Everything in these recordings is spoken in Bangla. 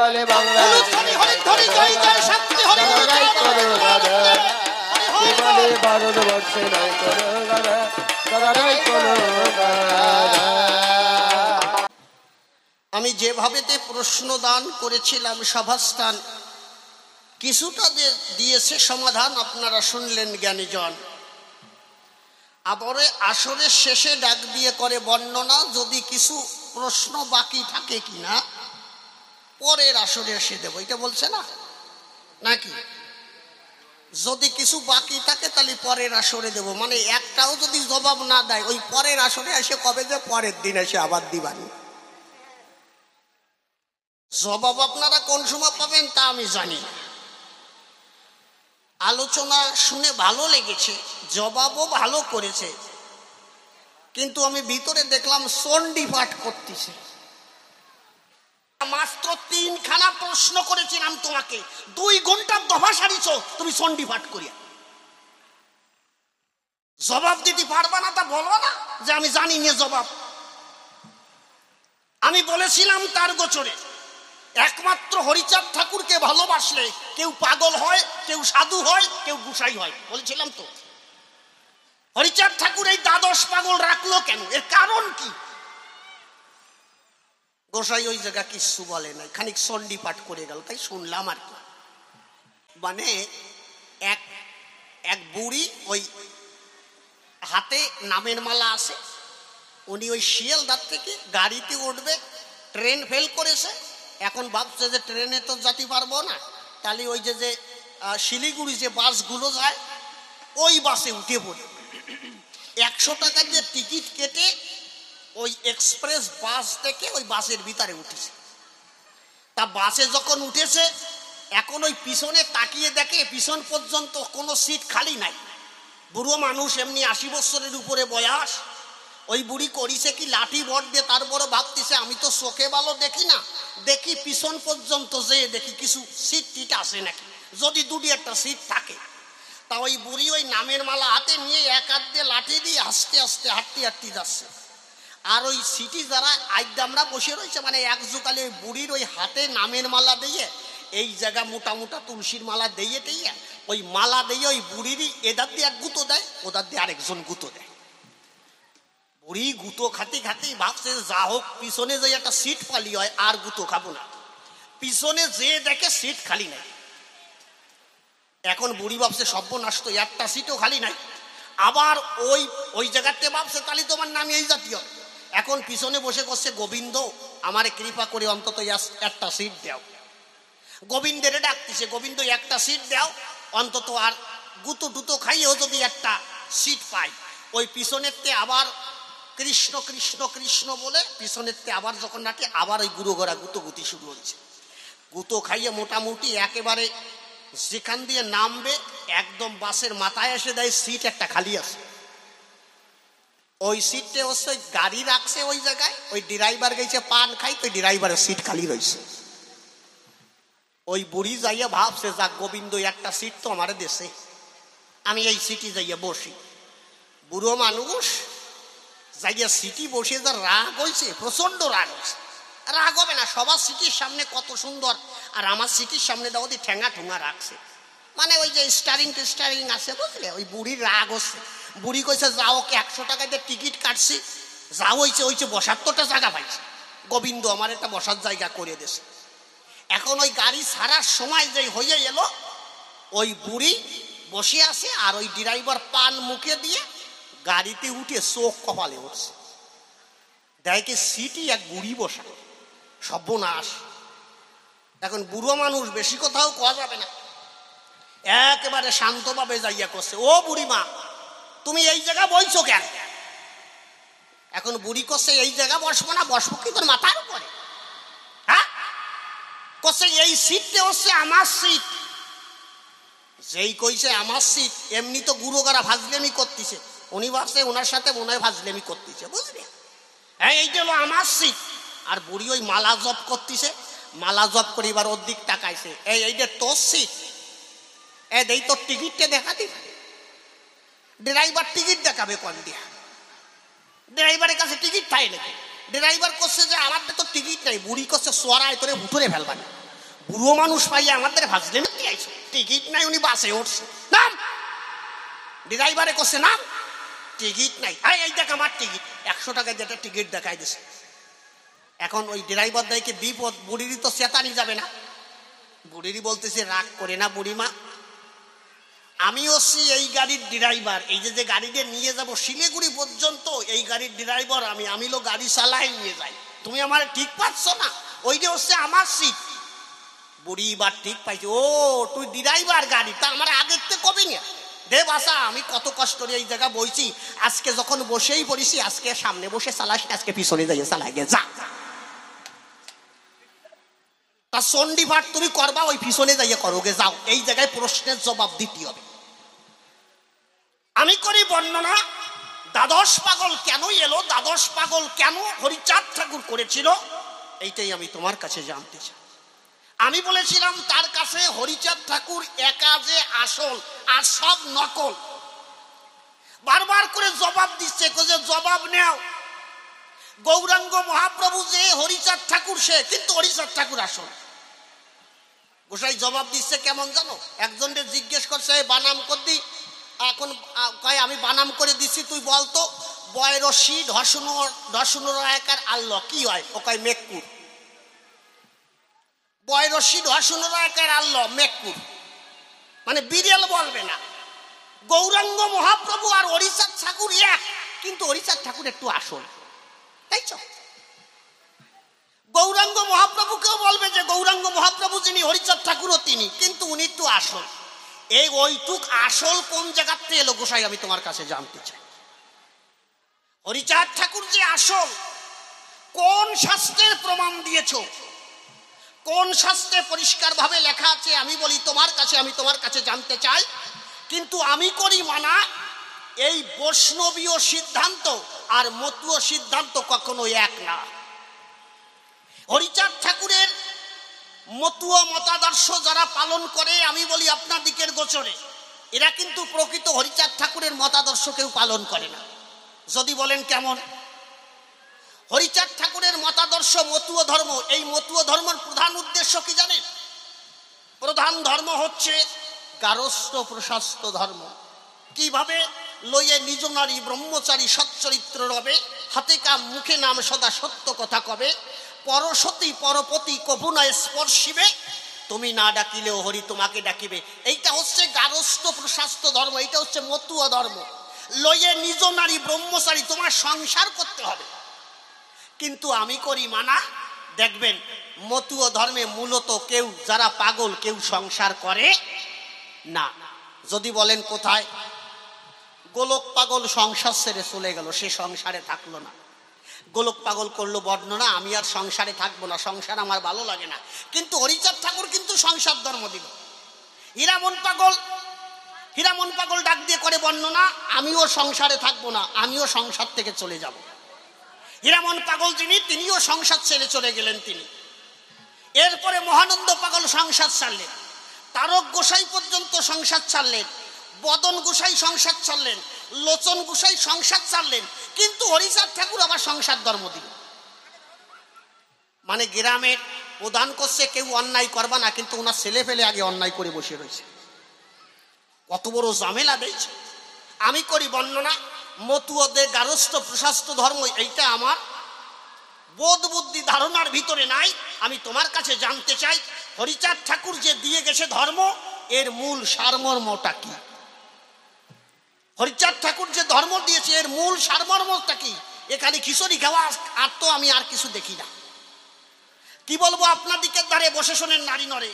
বলে বাংলা বলে ভারতবর্ষে নাই কোনো গাধা দাদা নাই কোনো গাধা। আমি যেভাবেতে প্রশ্ন দান করেছিলাম সভাস্থান কিছুটা দিয়েছে সমাধান, আপনারা শুনলেন জ্ঞানীজন। আবারে আসরের শেষে ডাক দিয়ে করে বর্ণনা, যদি কিছু প্রশ্ন বাকি থাকে কিনা পরের আসরে এসে দেবো, এটা বলছে না নাকি? যদি কিছু বাকি থাকে তাহলে পরের আসরে দেব, মানে একটাও যদি জবাব না দেয় ওই পরের আসরে এসে কবে যে পরের দিন এসে আবার দিবানি। জবাব আপনারা কোন সময় পাবেন তা আমি জানি। আলোচনা শুনে ভালো লেগেছে, জবাবও ভালো করেছে, কিন্তু আমি ভিতরে দেখলাম চণ্ডী পাঠ করতেছে। মাত্র 3খানা প্রশ্ন করেছিলাম তোমাকে, 2 ঘন্টার দফা সারিছ তুমি চণ্ডী পাঠ করিয়া। জবাব দিতে পারবা না তা বলো না যে আমি জানি না জবাব। আমি বলেছিলাম তার গোচরে একমাত্র হরিচাঁদ ঠাকুরকে ভালোবাসলে কেউ পাগল হয়, কেউ সাধু হয়, কেউ গুসাই হয়, বলেছিলাম তো। হরিচাঁদ ঠাকুর এই 12 পাগল রাখলো কেন, এর কারণ কি? গোসাই ওই জায়গা কিছু বলে নাই, খানিক চণ্ডী পাঠ করে গেল, তাই শুনলাম আর কি। মানে এক বুড়ি ওই হাতে নামের মালা আছে, উনি ওই শিয়ালদার থেকে গাড়িতে উঠবে, ট্রেন ফেল করেছে, এখন ভাবছে যে ট্রেনে তো যেতে পারবো না, তাহলে ওই যে শিলিগুড়ি যে বাসগুলো যায় ওই বাসে উঠে পড়ে 100 টাকা দিয়ে টিকিট কেটে ওই এক্সপ্রেস বাস থেকে ওই বাসের ভিতরে উঠেছে। তা বাসে যখন উঠেছে এখন ওই পিছনে তাকিয়ে দেখে পিছন পর্যন্ত কোনো সিট খালি নাই। বুড়ো মানুষ, এমনি 80 বছরের উপরে বয়স। ওই বুড়ি করিছে কি লাঠি ভর দিয়ে, তারপরে ভাবতেছে আমি তো চোখে ভালো দেখি না, দেখি পিছন পর্যন্ত যে দেখি কিছু সিট টিট আছে নাকি, যদি 2-1টা সিট থাকে। তা ওই বুড়ি ওই নামের মালা হাতে নিয়ে এক হাত দিয়ে লাঠি দিয়ে আস্তে আস্তে হাঁটতে হাঁটতে যাচ্ছে। আর ওই সিটি যারা আইদামরা বসে রয়েছে, মানে এক যুগালে ওই বুড়ির ওই হাতে নামের মালা দিয়ে এই জায়গা মোটা মোটা তুলসীর মালা দিয়ে টেয়ে ওই মালা দিয়ে ওই বুড়িরই এদার দিয়ে এক গুঁতো দেয়, ওদার দিয়ে আরেকজন গুঁতো দেয়। বুড়ি গুঁতো খাতে খাতেই ভাবছে যা হোক পিছনে যে একটা সিট পালি হয় আর গুঁতো খাবো না। পিছনে যে দেখে সিট খালি নাই। এখন বুড়ি ভাবছে সর্বনাশ, তো একটা সিটও খালি নাই। আবার ওই জায়গাতে ভাবছে তাহলে তোমার নামে এই জাতীয়। এখন পিছনে বসে করছে গোবিন্দ আমারে কৃপা করে অন্তত একটা সিট দাও। গোবিন্দের ডাকতেছে, গোবিন্দ একটা সিট দাও অন্তত, আর গুঁতো টুতো খাইয়েও যদি একটা সিট পাই। ওই পিছনেরতে আবার কৃষ্ণ কৃষ্ণ কৃষ্ণ বলে পিছনেরতে আবার যখন নাকি আবার ওই গুঁড়ো গড়া গুঁতো গুতি শুরু হয়েছে। গুঁতো খাইয়ে মোটামুটি একেবারে যেখান দিয়ে নামবে একদম বাসের মাথায় এসে দেয় সিট একটা খালি আছে। ওই সিটটা হচ্ছে ওই গাড়ি রাখছে ওই জায়গায়, ওই ড্রাইভার গেছে পান খাই, ওই ড্রাইভারের সিট খালি রয়েছে। ওই বুড়ি যাইয়া ভাবছে যাক গোবিন্দ একটা সিট তো আমার দেশে, আমি এই সিটি যাইয়া বসি। বুড়ো মানুষ যাইয়া সিটি বসে যা রাগ হয়েছে, প্রচন্ড রাগ হয়েছে। রাগ হবে না, সবার সিটির সামনে কত সুন্দর, আর আমার সিটির সামনে দাও ঠেঙ্গা ঠুঙ্গা রাখছে, মানে ওই যে স্টারিং আছে বুঝলে। ওই বুড়ির রাগ হচ্ছে। বুড়ি কইছে যাও, ওকে 100 টাকা দিয়ে টিকিট কাটছি, যাও হয়েছে 72টা জায়গা পাইছে, গোবিন্দ আমার একটা বসার জায়গা করে দিয়েছে। এখন ওই গাড়ি ছাড়ার সময় যে হয়ে এলো, ওই বুড়ি বসে আছে আর ওই ড্রাইভার পান মুখে দিয়ে গাড়িতে উঠে চোখ কপালে উঠছে, দেখে সিটি এক বুড়ি বসা। সর্বনাশ। এখন বুড়ো মানুষ, বেশি কোথাও কোয়া যাবে না, একেবারে শান্তভাবে যাইয়া করছে, ও বুড়ি মা তুমি এই জায়গা বইছো কেন? এখন বুড়ি করছে এই জায়গা বসবো না, বসবো কি তোর মাথার উপরে? হ্যাঁ করছে এই সিটটা হচ্ছে আমার সিট। যেই কইছে আমার সিট, এমনি তো গুঁড়ো গাড়া ফাজলেমি করতেছে, উনি ভাবছে ওনার সাথে মনে হয় ফাজলেমি করতেছে, বুঝলি? হ্যাঁ এইটা হলো আমার সিট। আর বুড়ি ওই মালা জপ করতেছে, মালা জপ করে এবার ওর দিক তাকাইছে, এইটা তোর সিট, এই তোর টিকিটটা দেখা দিবে। ড্রাইভার টিকিট দেখাবে কোন দিয়া? ড্রাইভারের কাছে টিকিট পাই নাকি? ড্রাইভার করছে যে আমার তো টিকিট নাই। বুড়ি করছে সোয়ারায় তোরে ভুতুরে ফেলবানি, বুড়ো মানুষ পাইয়া আমাদের ভাজলে মিটি আইছো, টিকিট নাই, উনি বাসে উঠছে, নাম। ড্রাইভারে করছে নাম, টিকিট নাই। এই দেখ আমার টিকিট, 100 টাকা যেটা টিকিট দেখাই দিছে। এখন ওই ড্রাইভার দায়কে বিপদ, বুড়িরই তো চেতানি যাবে না। বুড়িরই বলতেছে রাগ করে না বুড়িমা, আমি হচ্ছি এই গাড়ির ড্রাইভার, এই যে গাড়িতে নিয়ে যাব শিলিগুড়ি পর্যন্ত, এই গাড়ির ড্রাইভার আমি লো গাড়ি চালাই নিয়ে যাই, তুমি আমার ঠিক পাচ্ছ না? ওই যে হচ্ছে আমার সিট। বুড়ি এবার ঠিক পাইছে, ও তুই ড্রাইভার গাড়ি, তা আমার আগের থেকে কবি না দে বাসা, আমি কত কষ্ট করে এই জায়গা বইছি, আজকে যখন বসেই পড়িছি, আজকে সামনে বসে চালাস, আজকে পিছনে যাইয়ে চালাই গে যা। তা চন্ডী পাঠ তুমি করবা, ওই পিছনে যাইয়ে করোগে যাও। এই জায়গায় প্রশ্নের জবাব দিতে হবে। আমি করি বর্ণনা, দ্বাদশ পাগল কেন এলো, দ্বাদশ পাগল কেন হরিচাঁদ ঠাকুর করেছিল, এইটাই আমি তোমার কাছে জানতে চাই। আমি বলেছিলাম তার কাছে হরিচাঁদ ঠাকুর একা যে আসল আর সব নকল। বারবার করে জবাব দিচ্ছে, যে জবাব নেও, গৌরাঙ্গ মহাপ্রভু যে হরিচাঁদ ঠাকুর সে, কিন্তু হরিচাঁদ ঠাকুর আসল। গোসাই জবাব দিচ্ছে কেমন জানো, একজনকে জিজ্ঞেস করছে বানাম করদি, এখন কয় আমি বানাম করে দিচ্ছি, তুই বলতো বয়রসি ঢসুনোর একার আল্লাহ কি হয়, ও কয় মেক্কুর। বয়রসি ঢসুনোর একার আল্লাহ মেক্কুর, মানে বিড়াল বলবে না। গৌরাঙ্গ মহাপ্রভু আর হরিচাঁদ ঠাকুর এক, কিন্তু হরিচাঁদ ঠাকুর একটু আসল, তাই তো? গৌরাঙ্গ মহাপ্রভুকেও বলবে যে গৌরাঙ্গ মহাপ্রভু যিনি হরিচাঁদ ঠাকুরও তিনি, কিন্তু উনি একটু আসল। এই ওইটুক আসল কোন জায়গাতে এলো গোসাই, আমি তোমার কাছে জানতে চাই। হরিচাঁদ ঠাকুর যে আসল, কোন শাস্ত্রের প্রমাণ দিয়েছ, কোন শাস্ত্রে পরিষ্কার ভাবে লেখা আছে, আমি বলি তোমার কাছে, আমি তোমার কাছে জানতে চাই। কিন্তু আমি করি মানা, এই বৈষ্ণবীয় সিদ্ধান্ত আর মতুয় সিদ্ধান্ত কখনো এক না। হরিচাঁদ ঠাকুরের মতুয় মতাদর্শ যারা পালন করে, আমি বলি আপনার দিকের গোচরে, এরা কিন্তু প্রকৃত হরিচাঁদ ঠাকুরের মতাদর্শ কেউ পালন করে না। যদি বলেন কেমন? হরিচাঁদ ঠাকুরের মতাদর্শ মতুয় ধর্ম। এই মতুয় ধর্মের প্রধান উদ্দেশ্য কি জানেন? প্রধান ধর্ম হচ্ছে গারস্থ প্রশস্ত ধর্ম। কিভাবে? লইয়ে নিজ নারী ব্রহ্মচারী সচ্চরিত্র রবে, হাতে কাম মুখে নাম সদা সত্য কথা কবে, পরসতী পরপতি কভু না স্পর্শিবে, তুমি না ডাকিলেও হরি তোমাকে ডাকিবে। এইটা হচ্ছে গারস্থ প্রশস্ত ধর্ম, এইটা হচ্ছে মতুয় ধর্ম। লইয়ে নিজ নারী ব্রহ্মচারী, তোমার সংসার করতে হবে। কিন্তু আমি করি মানা, দেখবেন মতুয় ধর্মে মূলত কেউ যারা পাগল, কেউ সংসার করে না। যদি বলেন কোথায়? গোলক পাগল সংসার ছেড়ে চলে গেল, সে সংসারে থাকলো না। গোলক পাগল করলো বর্ণনা, আমি আর সংসারে থাকবো না, সংসার আমার ভালো লাগে না। কিন্তু হরিচাঁদ ঠাকুর কিন্তু সংসার ধর্ম দিল। হীরামন পাগল ডাক দিয়ে করে বর্ণনা, আমিও সংসারে থাকবো না, আমিও সংসার থেকে চলে যাব। হীরামন পাগল যিনি, তিনিও সংসার ছেড়ে চলে গেলেন তিনি। এরপরে মহানন্দ পাগল সংসার ছাড়লেন, তারক গোসাই পর্যন্ত সংসার ছাড়লেন, বদন গোসাই সংসার ছাড়লেন, লোচন গোসাই সংসার ছাড়লেন, কিন্তু হরিচাঁদ ঠাকুর আবার সংসার ধর্ম দিল। মানে গ্রামের প্রধান করছে কেউ অন্যায় করবা না, কিন্তু ওনার ছেলে ফেলে আগে অন্যায় করে বসে রয়েছে। কত বড় ঝামেলা দিয়েছে। আমি করি বর্ণনা, মতুয়দের গারস্থ প্রশস্ত ধর্ম, এইটা আমার বোধ বুদ্ধি ধারণার ভিতরে নাই। আমি তোমার কাছে জানতে চাই, হরিচাঁদ ঠাকুর যে দিয়ে গেছে ধর্ম, এর মূল সারমর্মটা কি? হরিচাঁদ ঠাকুর যে ধর্ম দিয়েছে, এর মূল সারমর্মটা কি? এখানে খিচুড়ি খাওয়া আর তো আমি আর কিছু দেখি না। কি বলবো, আপনার দিকের ধারে বসে শোনেন নারী নরে।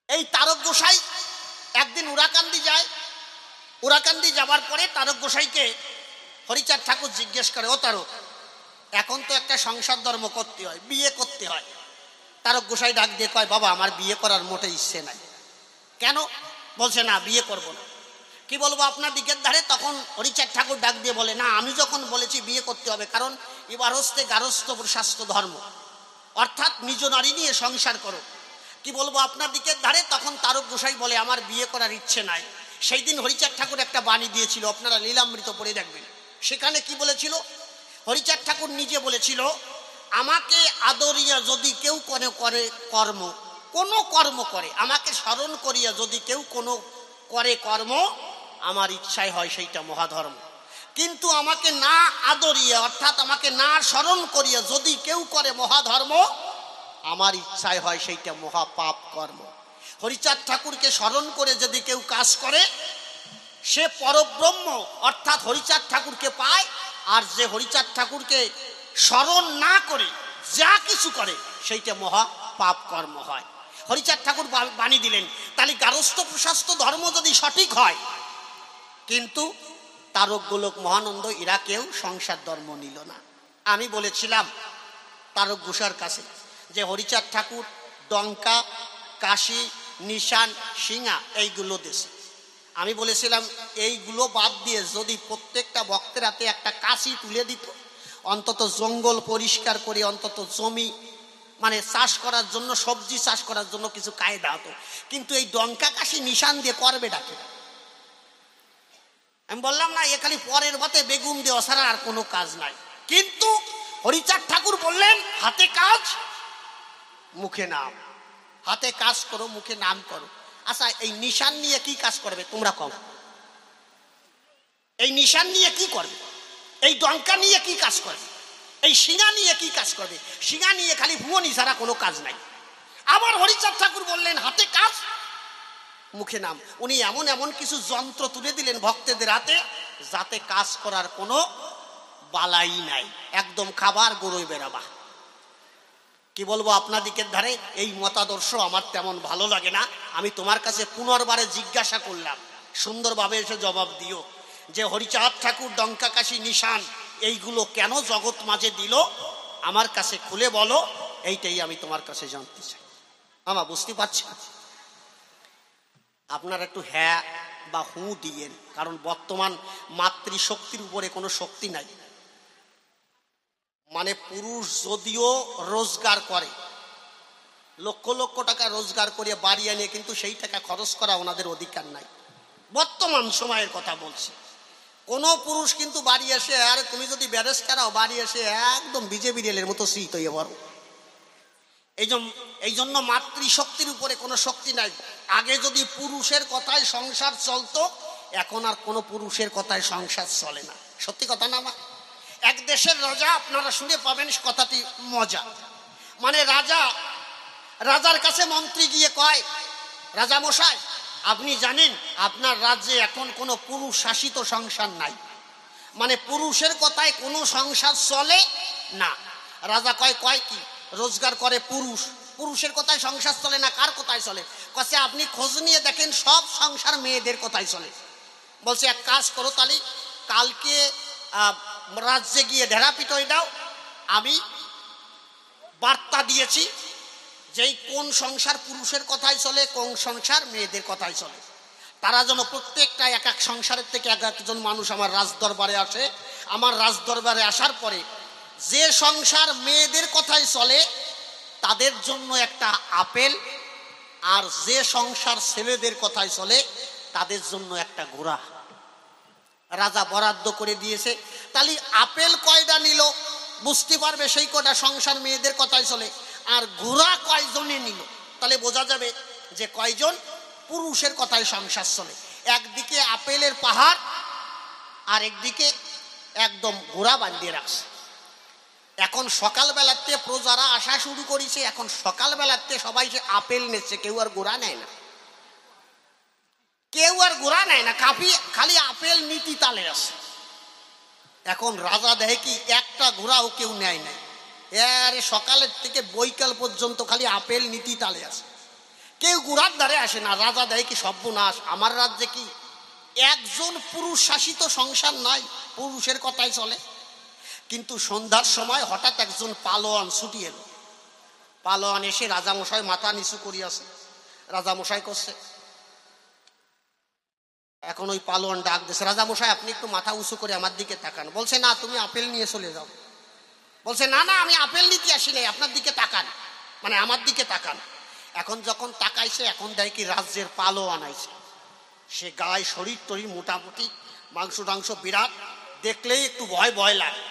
এই তারক গোসাই একদিন উরাকান্দি যায়, উরাকান্দি যাবার পরে তারক গোসাইকে হরিচাঁদ ঠাকুর জিজ্ঞেস করে, ও তারক, এখন তো একটা সংসার ধর্ম করতে হয়, বিয়ে করতে হয়। তারক গোসাই ডাক দিয়ে কয়, বাবা আমার বিয়ে করার মোটে ইচ্ছে নাই। কেন? বলছে না বিয়ে করব না। কি বলবো আপনার দিকের ধারে? তখন হরিচাঁদ ঠাকুর ডাক দিয়ে বলে, না আমি যখন বলেছি বিয়ে করতে হবে, কারণ এবার হচ্ছে গারস্থ প্রশস্ত ধর্ম, অর্থাৎ নিজ নারী নিয়ে সংসার করো। কি বলবো আপনার দিকের ধারে? তখন তারক গোসাই বলে, আমার বিয়ে করার ইচ্ছে নাই। সেই দিন হরিচাঁদ ঠাকুর একটা বাণী দিয়েছিল, আপনারা লীলামৃত পড়ে দেখবেন। সেখানে কি বলেছিল? হরিচাঁদ ঠাকুর নিজে বলেছিল, আমাকে আদরিয়া যদি কেউ করে কর্ম, কোনো কর্ম করে, আমাকে স্মরণ করিয়া যদি কেউ কোনো করে কর্ম, আমার ইচ্ছায় হয় সেইটা মহাধর্ম। কিন্তু আমাকে না আদরিয়া অর্থাৎ আমাকে না স্মরণ করিয়া যদি কেউ করে মহাধর্ম, আমার ইচ্ছায় হয় সেইটা মহাপাপ কর্ম। হরিচাঁদ ঠাকুরকে স্মরণ করে যদি কেউ কাজ করে, সে পরব্রহ্ম অর্থাৎ হরিচাঁদ ঠাকুরকে পায়। আর যে হরিচাঁদ ঠাকুরকে স্মরণ না করে যা কিছু করে, সেইটা মহা পাপ কর্ম হয়। হরিচাঁদ ঠাকুর বাণী দিলেন, তাহলে গারস্থ প্রশাস্ত ধর্ম যদি সঠিক হয়, কিন্তু তারক গোলক মহানন্দ এরা কেউ সংসার ধর্ম নিল না। আমি বলেছিলাম তারক ঘোষার কাছে যে হরিচাঁদ ঠাকুর ডঙ্কা, কাশি, নিশান, সিঙা এইগুলো দেশে। আমি বলেছিলাম এইগুলো বাদ দিয়ে যদি প্রত্যেকটা ভক্তের হাতে একটা কাশি তুলে দিত, অন্তত জঙ্গল পরিষ্কার করে অন্তত জমি মানে চাষ করার জন্য, সবজি চাষ করার জন্য কিছু কায়দা হতো। কিন্তু এই ডঙ্কা, কাশি, নিশান দিয়ে করবে ডাকে। আমি বললাম না, এ খালি পরের ভাতে বেগুন দেওয়া ছাড়া আর কোনো কাজ নাই। কিন্তু হরিচাঁদ ঠাকুর বললেন হাতে কাজ মুখে নাম, হাতে কাজ করো মুখে নাম করো। আচ্ছা, এই নিশান নিয়ে কি কাজ করবে তোমরা কও? এই নিশান নিয়ে কি করবে? এই ডঙ্কা নিয়ে কি কাজ করবে? এই শিঙা নিয়ে কি কাজ করবে? শিঙা নিয়ে খালি ভুয়নি ছাড়া কোনো কাজ নাই। আবার হরিচাঁদ ঠাকুর বললেন হাতে কাজ মুখে নাম। উনি এমন এমন কিছু যন্ত্র তুলে দিলেন ভক্তদের হাতে, যাতে কাজ করার কোনো বালাই নাই, একদম খাবার গড়ই বেড়াবা। কি বলবো আপনাদিকের ধারে এই মতাদর্শ আমার তেমন ভালো লাগে না। আমি তোমার কাছে পুনর্বারে জিজ্ঞাসা করলাম, সুন্দরভাবে এসে জবাব দিও যে হরিচাঁদ ঠাকুর ডঙ্কা, কাশি, নিশান এইগুলো কেন জগৎ মাঝে দিল, আমার কাছে খুলে বলো। এইটাই আমি তোমার কাছে জানতে চাই। আমা বুঝতে পারছি আপনারা একটু হ্যাঁ বা হু দিয়েন, কারণ বর্তমান মাতৃশক্তির উপরে কোনো শক্তি নাই। মানে পুরুষ যদিও রোজগার করে, লক্ষ লক্ষ টাকা রোজগার করে বাড়ি আনে, কিন্তু সেই টাকা খরচ করা ওনাদের অধিকার নাই। বর্তমান সময়ের কথা বলছি। কোনো পুরুষ কিন্তু বাড়ি এসে, আর তুমি যদি ব্যারেস্টার হও, বাড়ি এসে একদম বিজেপি রেলের মতো শীত হয়ে বড়। এই জন্য মাতৃশক্তির উপরে কোনো শক্তি নাই। আগে যদি পুরুষের কথায় সংসার চলতো, এখন আর কোনো পুরুষের কথায় সংসার চলে না। সত্যি কথা না? এক দেশের রাজা, আপনারা শুনে পাবেন কথাটি মজা। মানে রাজার কাছে মন্ত্রী গিয়ে কয়, রাজা মশাই আপনি জানেন আপনার রাজ্যে এখন কোনো পুরুষ শাসিত সংসার নাই, মানে পুরুষের কথায় কোনো সংসার চলে না। রাজা কয় কি রোজগার করে পুরুষ, পুরুষের কথায় সংসার চলে না, কার কথায় চলে? কাছে আপনি খোঁজ নিয়ে দেখেন সব সংসার মেয়েদের কথায় চলে। বলছে এক কাজ করো, তাহলে কালকে রাজ্যে গিয়ে ঢেরা পিটোই দাও। আমি বার্তা দিয়েছি যেই কোন সংসার পুরুষের কথায় চলে, কোন সংসার মেয়েদের কথায় চলে। তারা যেন প্রত্যেকটা এক এক সংসারের থেকে এক একজন মানুষ আমার রাজদরবারে আসে। আমার রাজদরবারে আসার পরে যে সংসার মেয়েদের কথায় চলে তাদের জন্য একটা আপেল, আর যে সংসার ছেলেদের কথায় চলে তাদের জন্য একটা ঘোড়া রাজা বরাদ্দ করে দিয়েছে। তাহলে আপেল কয়টা নিল বুঝতে পারবে সেই কটা সংসার মেয়েদের কথায় চলে, আর ঘোড়া কয়জনে নিল তাহলে বোঝা যাবে যে কয়জন পুরুষের কথায় সংসার চলে। একদিকে আপেলের পাহাড়, আর একদিকে একদম ঘোড়া বাঁধিয়ে রাখছে। এখন সকালবেলাতে প্রজারা আসা শুরু করেছে, এখন সকালবেলাতে সবাই সে আপেল নিচ্ছে, কেউ আর ঘোড়া নেয় না, কেউ আর ঘোড়া নেয় না, খালি আপেল নীতি তালে আছে। এখন রাজা দেখে কি একটা ঘোড়াও কেউ নেয় নাই, এর সকালের থেকে বৈকাল পর্যন্ত খালি আপেল নীতি তালে আছে, কেউ ঘোড়ার ধারে আসে না। রাজা দেখে কি সর্বনাশ, আমার রাজ্যে কি একজন পুরুষ শাসিত সংসার নাই, পুরুষের কথাই চলে। কিন্তু সন্ধ্যার সময় হঠাৎ একজন পালোয়ান ছুটি এলো। পালোয়ান এসে রাজামশাই মাথা নিচু করিয়াছে, রাজামশাই করছে। এখন ওই পালোয়ান ডাক দিয়েছে, রাজামশাই আপনি একটু মাথা উঁচু করে আমার দিকে তাকান। বলছে না, তুমি আপেল নিয়ে চলে যাও। বলছে না না, আমি আপেল নিতে আসি নাই, আপনার দিকে তাকান, মানে আমার দিকে তাকান। এখন যখন তাকাইছে, এখন দেয় কি রাজ্যের পালোয়ান আইছে। সে গায়ে শরীর টরীর মোটামুটি, মাংস টাংস বিরাট, দেখলেই একটু ভয় ভয় লাগে।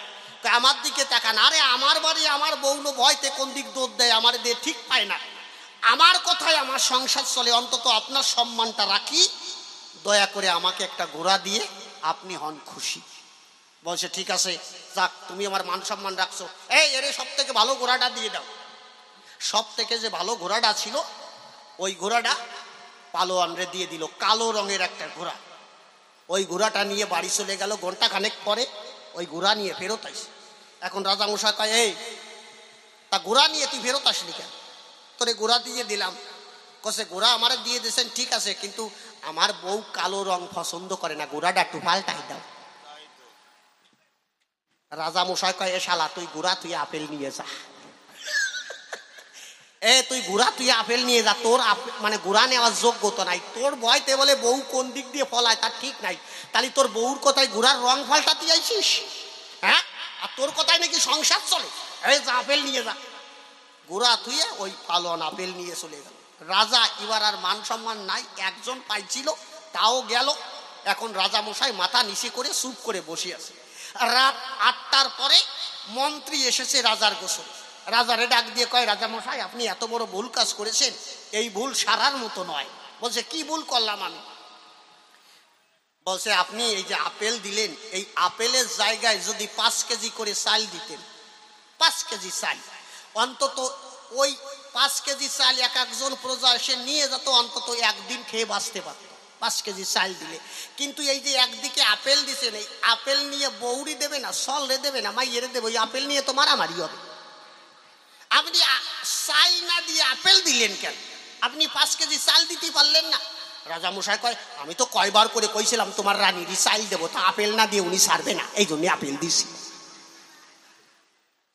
আমার দিকে তাকান। আরে আমার বাড়ি, আমার বউনো ভয়তে কোন দিক দৌড় দেয়, আমার দিয়ে ঠিক পায় না। আমার কথায় আমার সংসার চলে, অন্তত আপনার সম্মানটা রাখি, দয়া করে আমাকে একটা ঘোড়া দিয়ে আপনি হন খুশি। বলছে ঠিক আছে, যাক, তুমি আমার মান সম্মান রাখছো, এই এরে সব থেকে ভালো ঘোড়াটা দিয়ে দাও। সব থেকে যে ভালো ঘোড়াটা ছিল ওই ঘোড়াটা পালোয়ানরে দিয়ে দিল, কালো রঙের একটা ঘোড়া। ওই ঘোড়াটা নিয়ে বাড়ি চলে গেল। ঘন্টা খানেক পরে ওই ঘোড়া নিয়ে ফেরত আসে। এখন রাজামশাই কয়, এই তা ঘোড়া নিয়ে তুই ফেরত আসলি কেন? তোরে ঘোড়া দিয়ে দিলাম। কসে ঘোড়া আমার দিয়ে দিয়েছেন ঠিক আছে, কিন্তু আমার বউ কালো রং পছন্দ করে না, ঘোড়াটা একটু পাল্টাই দাও। রাজামশাই কয়, এ শালা তুই ঘোড়া তুই আপেল নিয়ে যা। এ তুই ঘোড়া তুই আপেল নিয়ে যা, তোর মানে ঘোড়া নেওয়ার যোগ্যতা নাই। তোর ভয়তে বলে বউ কোন দিক দিয়ে ফলায় তার ঠিক নাই, তাহলে তোর বউর কথায় ঘোড়ার রং পাল্টাতে আইছিস? হ্যাঁ, আর তোর কথায় নাকি সংসার চলে? এই যা আপেল নিয়ে যা। ঘোড়া থুয়ে ওই পালন আপেল নিয়ে চলে গেল। রাজা এবার আর মান সম্মান নাই, একজন পাইছিল তাও গেল। এখন রাজা মশাই মাথা নিচে করে চুপ করে বসে আছে। রাত 8টার পরে মন্ত্রী এসেছে রাজার গোসল। রাজারে ডাক দিয়ে কয়, রাজা মশাই আপনি এত বড় ভুল কাজ করেছেন, এই ভুল সারার মতো নয়। বলছে কি ভুল করলাম আমি? বলছে আপনি এই যে আপেল দিলেন, এই আপেলের জায়গায় যদি 5 কেজি করে চাল দিতেন, 5 কেজি চাল, অন্তত ওই 5 কেজি চাল এক একজন প্রজা এসে নিয়ে যেত, অন্তত একদিন খেয়ে বাঁচতে পারত 5 কেজি চাল দিলে। কিন্তু এই যে একদিকে আপেল দিছেন, এই আপেল নিয়ে বৌরি দেবে না, সলরে দেবে না, মাইয়েরে দেবে, ওই আপেল নিয়ে তো মারামারি হবে। আপনি চাল না দিয়ে আপেল দিলেন কেন? আপনি 5 কেজি চাল দিতে পারলেন না? রাজা মশাই কয়, আমি তো কয়বার করে কইছিলাম তোমার রানীরই চাল দেবো, তা আপেল না দিয়ে উনি ছাড়বে না, এই জন্য আপেল দিছি।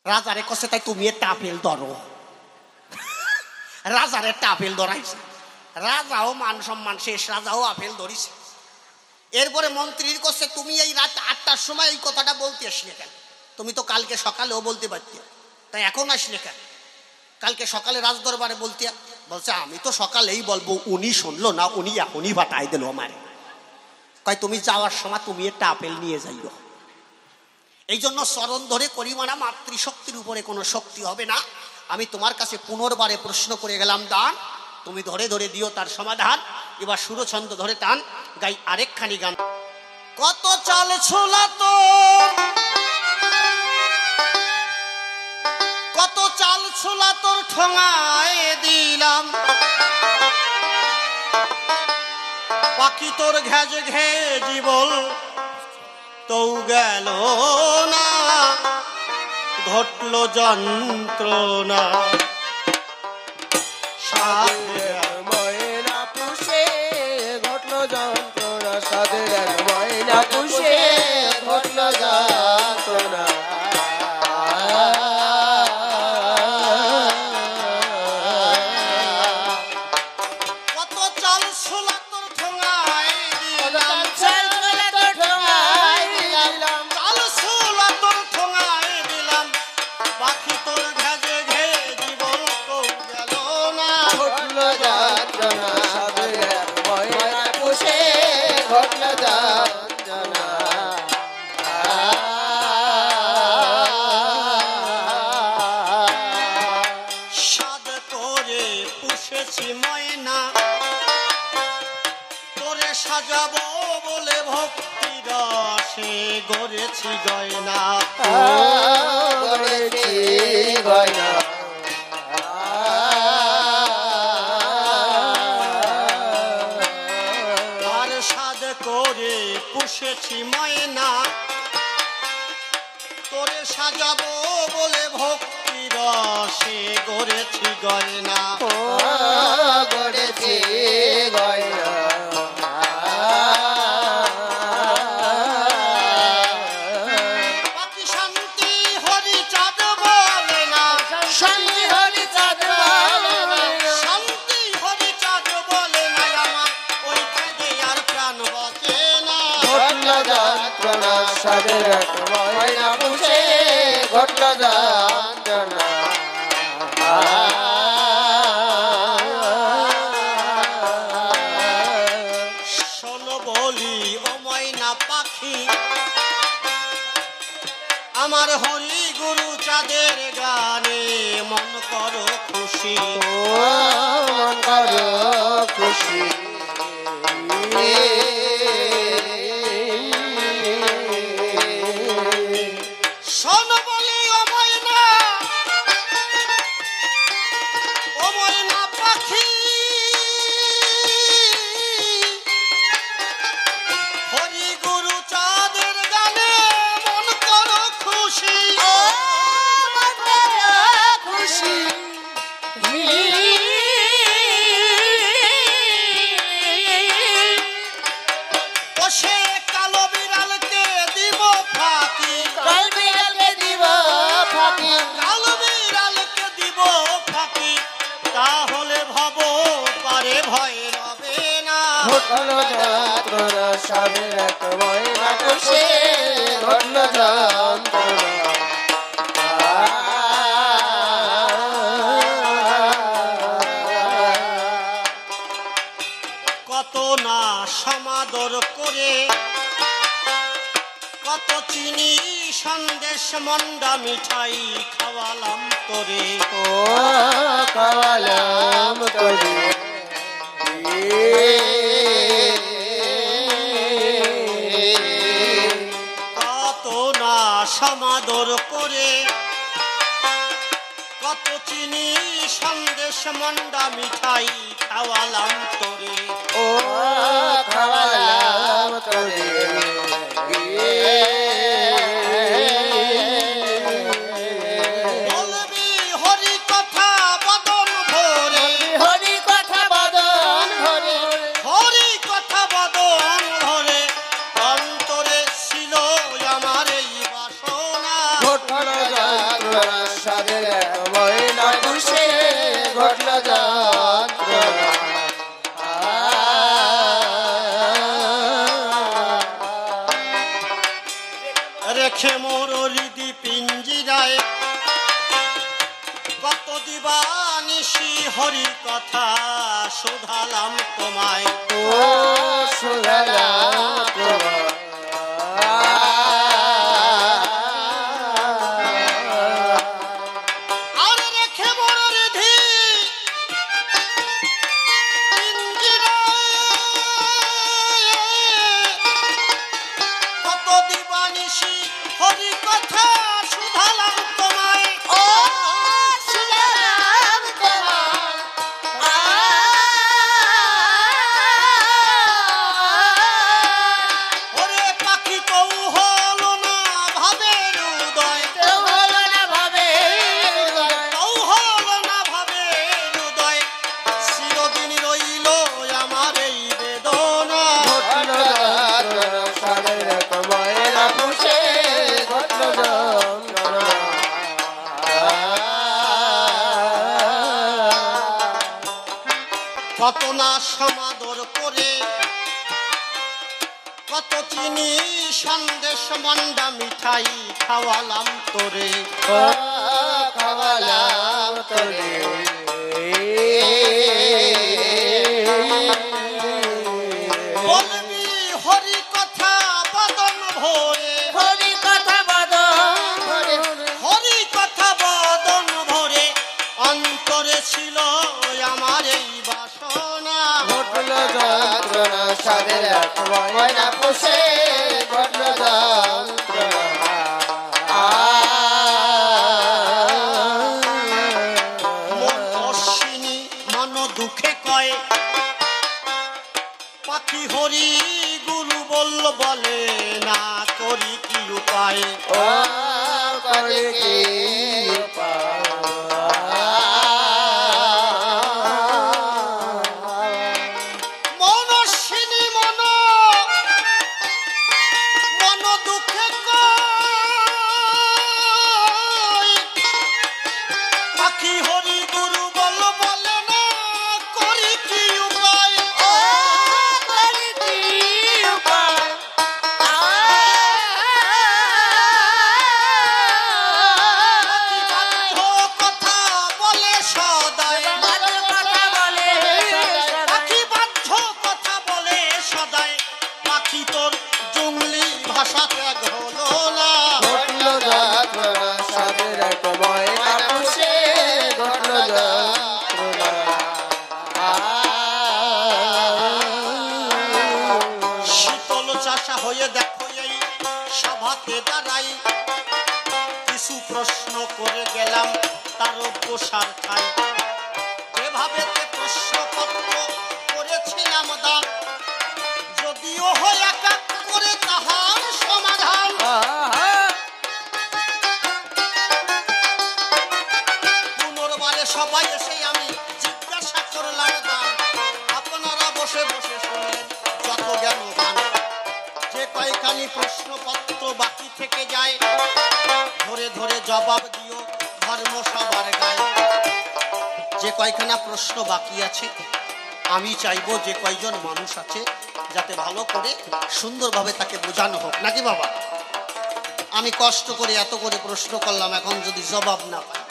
রাজারে কছে, তাই তুমি একটা আপেল ধরো। রাজার একটা আপেল ধরাইছে। রাজাও মান সম্মান শেষ, রাজাও আপেল ধরিছে। এরপরে মন্ত্রীর কাছে, তুমি এই রাত 8টার সময় এই কথাটা বলতে আসলে কেন? তুমি তো কালকে সকালেও বলতে পারতে, তাই এখন আসলে কেন? কালকে সকালে রাজদরবারে বলতে। বলছে আমি তো সকালেই বলবো, উনি শুনলো না, উনি এখনই বাটাই দিল আমার। কয় তুমি যাওয়ার সময় তুমি একটা আপেল নিয়ে যাইও। এই জন্য চরণ ধরে করিমানা, মাতৃশক্তির উপরে কোনো শক্তি হবে না। আমি তোমার কাছে পুনর্বারে প্রশ্ন করে গেলাম দান, তুমি ধরে ধরে দিও তার সমাধান। এবার সুরছন্দ ধরে টান, গাই আরেকখানি গান। কত চাল ছোলা তোর, কত চাল ছোলা তোর ঠোঙায় দিলাম, পাখি তোর ঘেজে ঘেজি বল তো গেল না, ঘটল যন্ত্রণা। সাধের ময়না পুষে ঘটলো যন্ত্রণা, সাধের ময়না পুষে ঘটলো যন্ত্রণা। কত চাল ছোলা তোর ঠোঙায় দিলাম, চাল ছোলা তোর ঠোঙায় দিলাম, চাল ছোলা তোর ঠোঙায় দিলাম, পাখি তোর ঘেজে ঘেজি বল তো গেল না, ঘটলো যন্ত্রণা, সাধের ময়না পুষে ঘটলো যন্ত্রণা। সাদ করে পুষেছি ময়না, তোরে সাজাবো বলে ভক্তি রসে গড়েছি গয়না। গড়েছি গয়না, আর সাদ করে পুষেছি ময়না, তোরে সাজাবো বলে ভক্তি রসে গড়েছি গয়না। গড়েছি গয়না। পাখি শান্তি হরিচাঁদ বলে না, শান্তি হরি চাঁদ বলে না, শান্তি হরিচাঁদ বলে না, আমার ওই কাজে আর প্রাণ বচে না। ঘটলো যন্ত্রণা, সাধের ময়না পুষে ঘটলো যন্ত্রণা। শোনো বলি ও ময়না পাখি, আমার আমার হরি গুরু চাঁদের গানে মন করো খুশি ও মন করো খুশি শোন বলি ও ময়না পাখি হরি গুরু চাঁদের গানে মন করো খুশি খুশি ও সে কালো বিড়ালকে দিব ফাঁকি কাল বিড়ালকে দিব ফাঁকি কালো বিড়ালকে দিব ফাঁকি তাহলে ভব পারে ভয় রবে না ঘটলো যন্ত্রণা স্বামীর এক ময়না খুশি ঘটলো যন্ত্রণা কত না সমাদর করে কত চিনি সন্দেশ মন্ডা মিঠাই খাওয়ালাম তোরে ও কালাম করি কত না সমাদর করে কত চিনি সন্দেশ মন্ডা মিঠাই খাওয়ালাম তোরে ও কালাম করি বলবি হরি কথা বদন ভরে হরি কথা বদন হরি হরি কথা বদন ভরে অন্তরে ছিল আমার এই বাসনা ঘটলো যন্ত্রণা স্বাদের এক ময়না খুশি ঘটলো যন্ত্রণা রেখে মোর হৃদি পিঞ্জিরায় কত দিবানিশি হরি কথা শোধালাম তোমায় ও সুধালাম আর রেখে মোর হৃদি পিঞ্জিরায় কত দিবানিশি হরি কথা শোধালাম তোমায় ও সুদাম তোমার ওরে পাখি কৌ হলো না ভাবের উদয় কেউ হলো না ভাবে কৌ হলো না ভাবের উদয় চিরদিন রইল আমার এই বেদনা ঘটলো যন্ত্রণা স্বাদের এক ময়না খুশি ঘটলো যন্ত্রণা কত না সমাদর করে কত চিনি সন্দেশ মন্ডা মিঠাই খাওয়ালাম তোরে ও কালাম করি বলবি হরি কথা বদন ভরে হরি কথা বদন হরি হরি কথা বদন ভরে অন্তরে ছিল আমার এই বাসনা ঘটলো যন্ত্রণা স্বাদের এক ময়না খুশি ঘটলো যন্ত্রণা মন অশ্বিনী মন দুঃখে কয় পাখি হরি গুরু বলে না করি কি উপায় ও করে কি মন অশ্বিনী মন দুঃখে কয় পাখি হরি গুরু বলে না করি কি উপায় ও করি কি উপায় কথা বলে সদাই বাদল কথা বলে পাখি বাধ্য কথা বলে সদাই পাখি তোর জঙ্গলি ভাষা ত্যাগ হলো না ঘটলো যন্ত্রণা পদে দাঁড়াই কিছু প্রশ্ন করে গেলাম তার বসার ঠাই যেভাবে প্রশ্নপত্র করেছিলাম দান যদিও হয় একা করে তাহার সমাধান পুনর্বারে সবাই এসে আমি জিজ্ঞাসা করলাম দান আপনারা বসে বসে শুনলেন যত জ্ঞানবান যে কয়খানি প্রশ্নপত্র বাকি থেকে যায় ধরে ধরে জবাব দিও ধর্ম সবার গায় যে কয়খানা প্রশ্ন বাকি আছে আমি চাইবো যে কয়জন মানুষ আছে যাতে ভালো করে সুন্দরভাবে তাকে বোঝানো হোক নাকি বাবা আমি কষ্ট করে এত করে প্রশ্ন করলাম এখন যদি জবাব না পাই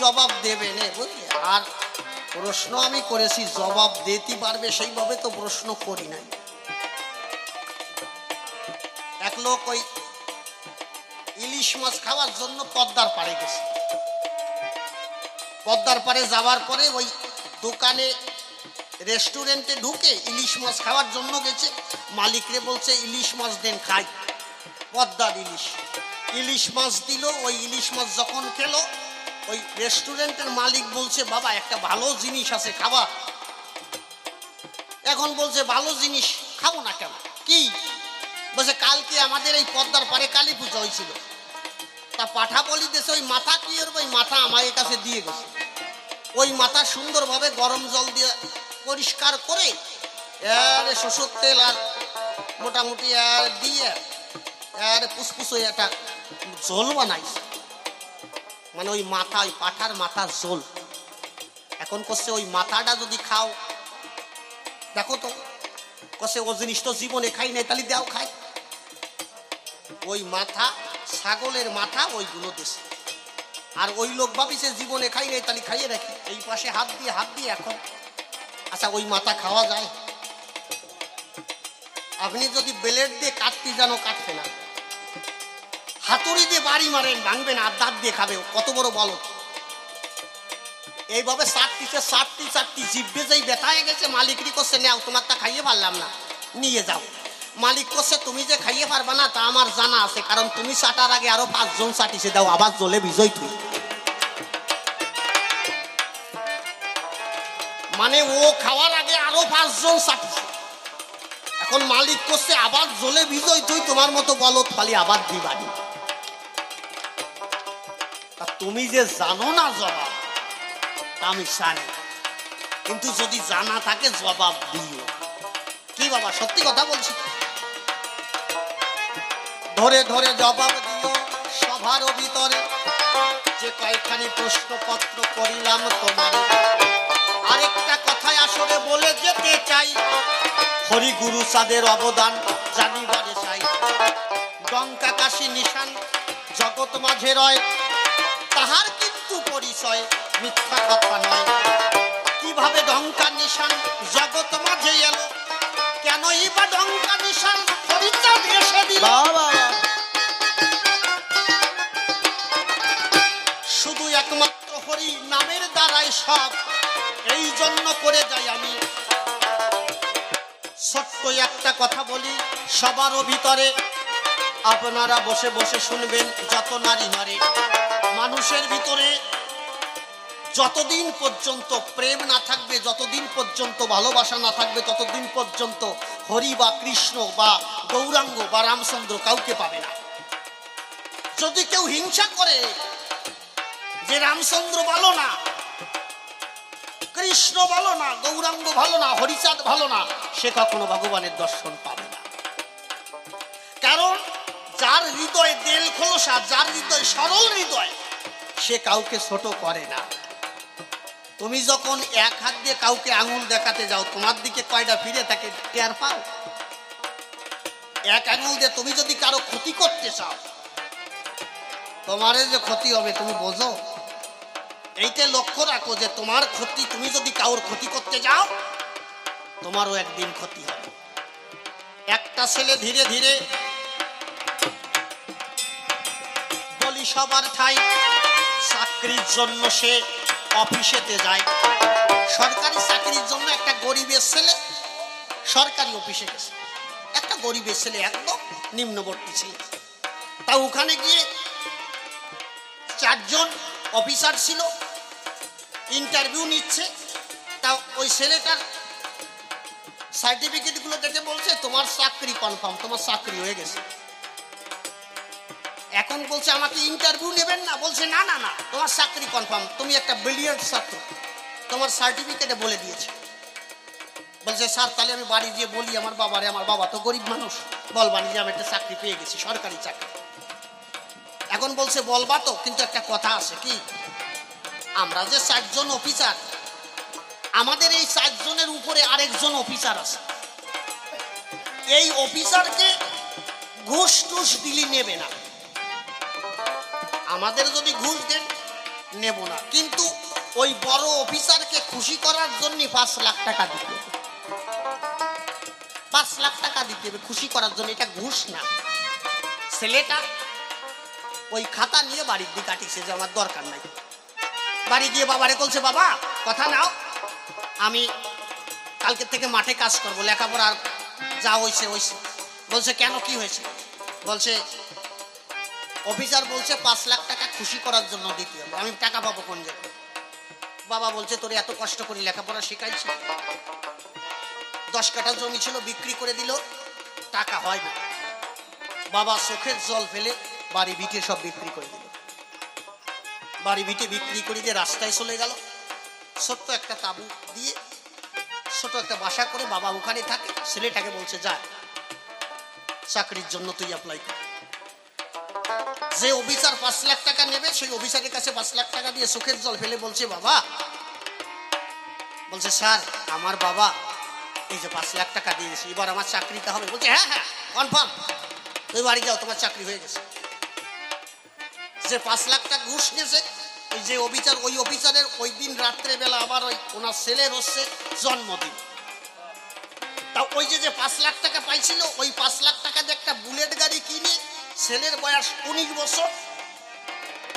জবাব দেবে নে বুঝলি আর প্রশ্ন আমি করেছি জবাব দিতে পারবে সেইভাবে তো প্রশ্ন করি নাই এক লোক ওই ইলিশ মাছ খাওয়ার জন্য পদ্মার পাড়ে গেছে পদ্মার পাড়ে যাওয়ার পরে ওই দোকানে রেস্টুরেন্টে ঢুকে ইলিশ মাছ খাওয়ার জন্য গেছে মালিকরে বলছে ইলিশ মাছ দেন খাই পদ্মার ইলিশ মাছ দিল ওই ইলিশ মাছ যখন খেলো ওই রেস্টুরেন্টের মালিক বলছে বাবা একটা ভালো জিনিস আছে খাবা এখন বলছে ভালো জিনিস খাবো না কেন কি বলছে কালকে আমাদের এই পদ্মার পাড়ে কালী পূজা হয়েছিল তা পাঠা বলি দেশে ওই মাথা কি ওই মাথা আমার কাছে দিয়ে গেছে ওই মাথা সুন্দরভাবে গরম জল দিয়ে পরিষ্কার করে এর সরষের তেল আর মোটামুটি আর দিয়ে এর পুসপুস ওই একটা ঝোল বানাইছে মানে ওই মাথা ওই পাঠার মাথার ঝোল এখন করছে ওই মাথাটা যদি খাও দেখো তো কষে ও জিনিস তো জীবনে খাই নাই তাহলে দেও খাই ওই মাথা ছাগলের মাথা ওইগুলো দেশে আর ওই লোক ভাবিছে জীবনে খাই নাই তাহলে খাইয়ে রাখি এই পাশে হাত দিয়ে এখন আচ্ছা ওই মাথা খাওয়া যায় আপনি যদি ব্লেড দিয়ে কাটতে জানো কাটবে না হাতুড়ি দিয়ে বাড়ি মারেন ভাঙবে না আর দাঁত দিয়ে খাবে কত বড় বলো এইভাবে চারটি জিভে যেই ব্যথায় গেছে মালিকরি করছে নাও তোমার তা খাইয়ে পারলাম না নিয়ে যাও মালিক করছে তুমি যে খাইয়ে পারবা না তা আমার জানা আছে কারণ তুমি চাটার আগে আরো 5 জন চাটিছে দাও আবার জলে বিজয় তুই মানে ও খাওয়ার আগে আরো 5 জন চাটিছে এখন মালিক করছে আবার জলে বিজয় তুই তোমার মতো বলো খালি আবার দিবানি তুমি যে জানো না জবাব আমি জানি কিন্তু যদি জানা থাকে জবাব দিও কি বাবা সত্যি কথা বলছি ধরে ধরে জবাব দিও সভার ভিতরে যে কয়েকখানি প্রশ্নপত্র করিলাম তোমার আরেকটা কথায় আসলে বলে যেতে চাই হরি গুরু সাদের অবদান জানিবারে চাই ডঙ্কা কাশি নিশান জগৎ মাঝে রয় তাহার কিন্তু পরিচয় মিথ্যা কথা নয় কিভাবে ডঙ্কা নিশান জগৎ মাঝে এলো কেনই বা ডঙ্কা নিশান হরিচাঁদ এসে দিল শুধু একমাত্র হরি নামের দ্বারাই সব এই জন্য করে যাই আমি ছোট্ট একটা কথা বলি সবার ভিতরে আপনারা বসে বসে শুনবেন যত নারী নরে মানুষের ভিতরে যতদিন পর্যন্ত প্রেম না থাকবে যতদিন পর্যন্ত ভালোবাসা না থাকবে ততদিন পর্যন্ত হরি বা কৃষ্ণ বা গৌরাঙ্গ বা রামচন্দ্র কাউকে পাবে না যদি কেউ হিংসা করে যে রামচন্দ্র ভালো না কৃষ্ণ ভালো না গৌরাঙ্গ ভালো না হরিচাঁদ ভালো না সে কখনো ভগবানের দর্শন পাবে না কারণ যার হৃদয় দেল খোলসা যার হৃদয় সরল হৃদয় সে কাউকে ছোট করে না তুমি যখন এক হাত দিয়ে কাউকে আঙুল দেখাতে যাও তোমার দিকে কয়টা ফিরে থাকে টের পাও এক আঙুল দিয়ে তুমি যদি কারো ক্ষতি করতে চাও তোমার যে ক্ষতি হবে তুমি বোঝো এইটা লক্ষ্য রাখো যে তোমার ক্ষতি তুমি যদি কারোর ক্ষতি করতে যাও তোমারও একদিন ক্ষতি হবে একটা ছেলে ধীরে ধীরে বলি সবার ঠাই চাকরির জন্য সে অফিসেতে যায় সরকারি চাকরির জন্য একটা গরিবের ছেলে সরকারি অফিসে গেছে একটা গরিবের ছেলে একদম নিম্নবর্তী ছিল। তা ওখানে গিয়ে 4 জন অফিসার ছিল, ইন্টারভিউ নিচ্ছে। তা ওই ছেলেটার সার্টিফিকেটগুলো দেখে বলছে তোমার চাকরি কনফার্ম, তোমার চাকরি হয়ে গেছে। এখন বলছে আমাকে ইন্টারভিউ নেবেন না? বলছে না না না, তোমার চাকরি কনফার্ম, তুমি একটা ব্রিলিয়ান্ট ছাত্র, তোমার সার্টিফিকেটে বলে দিয়েছে। বলছে স্যার তাহলে আমি বাড়ি গিয়ে বলি আমার বাবারে, আমার বাবা তো গরিব মানুষ, বলবানি যে আমি একটা চাকরি পেয়ে গেছি, সরকারি চাকরি। এখন বলছে বলবা তো, কিন্তু একটা কথা আছে। কি? আমরা যে 4 জন অফিসার, আমাদের এই 4 জনের উপরে আরেকজন অফিসার আছে। এই অফিসারকে ঘুষ টুস দিলি নেবে না, আমাদের যদি ঘুষ দেন নেব না, কিন্তু ওই বড় অফিসারকে খুশি করার জন্য 5 লাখ টাকা দিতে হবে। 5 লাখ টাকা দিতে হবে খুশি করার জন্য, এটা ঘুষ না। ছেলেটা ওই খাতা নিয়ে বাড়ির দিকে কাটিছে যে আমার দরকার নাই। বাড়ি গিয়ে বাবারে বলছে বাবা কথা নাও, আমি কালকে থেকে মাঠে কাজ করবো, লেখাপড়া আর যা হয়েছে হয়েছে। বলছে কেন, কি হয়েছে? বলছে অফিসার বলছে 5 লাখ টাকা খুশি করার জন্য দিতে হবে, আমি টাকা পাবো কোন জায়গায়? বাবা বলছে তোরে এত কষ্ট করে লেখাপড়া শেখাইছি, 10 কাঠা জমি ছিল বিক্রি করে দিল, টাকা হয় না। বাবা চোখের জল ফেলে বাড়ি ভিটে সব বিক্রি করে দিল। বাড়ি ভিটে বিক্রি করে দিয়ে রাস্তায় চলে গেল, ছোট্ট একটা তাঁবু দিয়ে ছোট একটা বাসা করে বাবা ওখানে থাকে। ছেলেটাকে বলছে যা চাকরির জন্য তুই অ্যাপ্লাই কর। যে অফিসার 5 লাখ টাকা নেবে সেই অফিসারের কাছে 5 লাখ টাকা দিয়ে চোখের জল ফেলে বলছে বাবা, বলছে স্যার আমার বাবা এই যে 5 লাখ টাকা দিয়েছে, এবার আমার চাকরিটা হবে। বলছে হ্যাঁ হ্যাঁ কনফার্ম, তুই বাড়ি যাও, তোমার চাকরি হয়ে গেছে। যে 5 লাখ টাকা ঘুষ নিয়েছে ওই যে অফিসার, ওই অফিসারের ওই দিন রাত্রে বেলা আবার ওই ওনার ছেলের হচ্ছে জন্মদিন। তা ওই যে 5 লাখ টাকা পাইছিল, ওই 5 লাখ টাকা দিয়ে একটা বুলেট গাড়ি কিনে, ছেলের বয়স 19 বছর,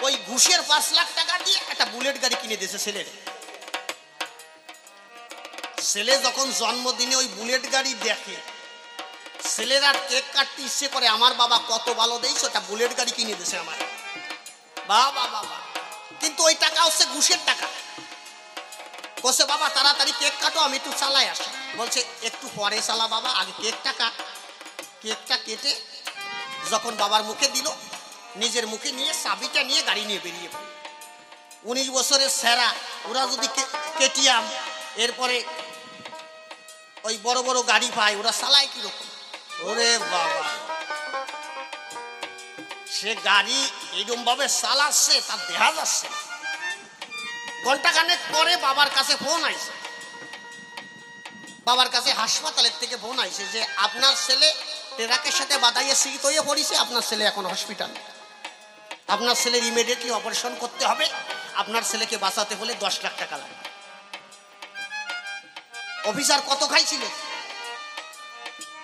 ওই ঘুষের 5 লাখ টাকা দিয়ে একটা বুলেট গাড়ি কিনে দিয়েছে ছেলের। ছেলে যখন জন্মদিনে ওই বুলেট গাড়ি দেখে, ছেলেরা কেক কাটতে ইচ্ছে করে, আমার বাবা কত ভালো দিয়েছে, ওটা বুলেট গাড়ি কিনে দিয়েছে আমার বাবা বাবা। কিন্তু ওই টাকা হচ্ছে ঘুষের টাকা। বলছে বাবা তাড়াতাড়ি কেক কাটো, আমি একটু চালাই আসি। বলছে একটু পরে চালা বাবা, আগে কেকটা কাট। কেকটা কেটে যখন বাবার মুখে দিল, নিজের মুখে নিয়ে চাবিটা নিয়ে গাড়ি নিয়ে বেরিয়ে পড়ে। 19 বছরের সেরা, ওরা যদি কেটিএম এরপরে ওই বড় বড় গাড়ি পায়, ওরা চালায় কিরকম? ওরে বাবা, সে গাড়ি এইরকম ভাবে চালাচ্ছে তার দেখা যাচ্ছে। ঘন্টাখানেক পরে বাবার কাছে ফোন আইছে, বাবার কাছে হাসপাতালের থেকে ফোন আইছে যে আপনার ছেলে ট্রাকের সাথে বাদাইয়ে সিট হয়ে পড়েছে, আপনার ছেলে এখন হসপিটাল, আপনার ছেলের ইমিডিয়েটলি অপারেশন করতে হবে, আপনার ছেলেকে বাঁচাতে হলে 10 লাখ টাকা লাগবে। অফিসার কত খাইছিল?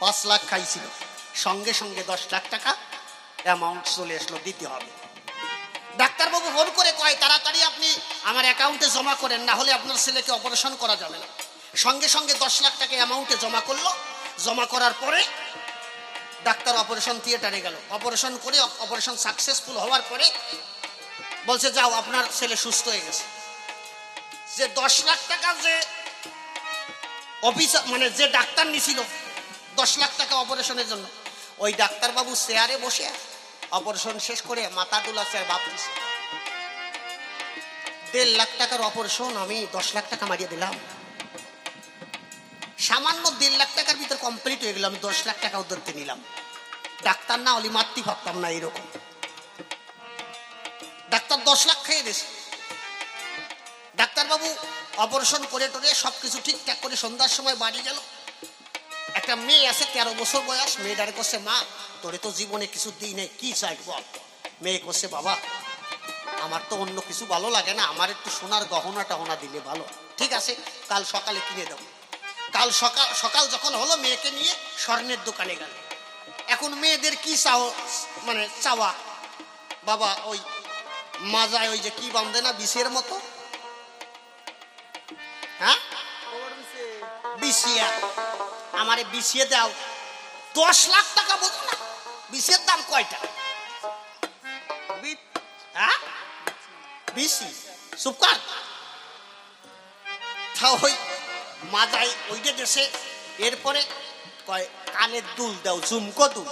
5 লাখ খাইছিল। সঙ্গে সঙ্গে 10 লাখ টাকা অ্যামাউন্ট চলে আসলো, দিতে হবে। ডাক্তারবাবু ফোন করে কয় তাড়াতাড়ি আপনি আমার অ্যাকাউন্টে জমা করেন, না হলে আপনার ছেলেকে অপারেশন করা যাবে না। সঙ্গে সঙ্গে 10 লাখ টাকা অ্যামাউন্টে জমা করলো। জমা করার পরে ডাক্তার অপারেশন থিয়েটারে গেল, অপারেশন করে অপারেশন সাকসেসফুল হওয়ার পরে বলছে যাও আপনার ছেলে সুস্থ হয়ে গেছে। যে 10 লাখ টাকা যে অফিসার মানে যে ডাক্তার নিছিল 10 লাখ টাকা অপারেশনের জন্য, ওই ডাক্তারবাবু চেয়ারে বসে অপারেশন শেষ করে মাথা দুলাচ্ছে আর ভাবতেছে 1.5 লাখ টাকার অপারেশন আমি 10 লাখ টাকা মারিয়ে দিলাম। সামান্য 1.5 লাখ টাকার ভিতর কমপ্লিট হয়ে গেল, আমি 10 লাখ টাকা ধরতে নিলাম। ডাক্তার না হলে মারতে পারতাম না এরকম। ডাক্তার 10 লাখ খেয়ে দিয়েছে। ডাক্তারবাবু অপারেশন করে টোরে সবকিছু ঠিকঠাক করে সন্ধ্যার সময় বাড়ি গেল। একটা মেয়ে আছে 13 বছর বয়স, মেয়েটারে করছে মা তোরে তো জীবনে কিছু দিই নাই, কি চাই বল? মেয়ে করছে বাবা আমার তো অন্য কিছু ভালো লাগে না, আমার একটু সোনার গহনা টহনা দিলে ভালো। ঠিক আছে কাল সকালে কিনে দেবো। কাল সকাল যখন হলো মেয়েকে নিয়ে স্বর্ণের দোকানে গেল। এখন মেয়েদের কি মানে চাওয়া বাবা, ওই মাজায় ওই যে কি বাঁধে না বিষের মতো, হ্যাঁ বিছিয়া, আমারে বিছিয়ে দাও। 10 লাখ টাকা বোঝো না, বিষের দাম কয়টা? হ্যাঁ বিসি সুপার তা ওই মাজাই ওইটা দেশে। এরপরে কয় কানের দুল দাও, ঝুমকো দুল।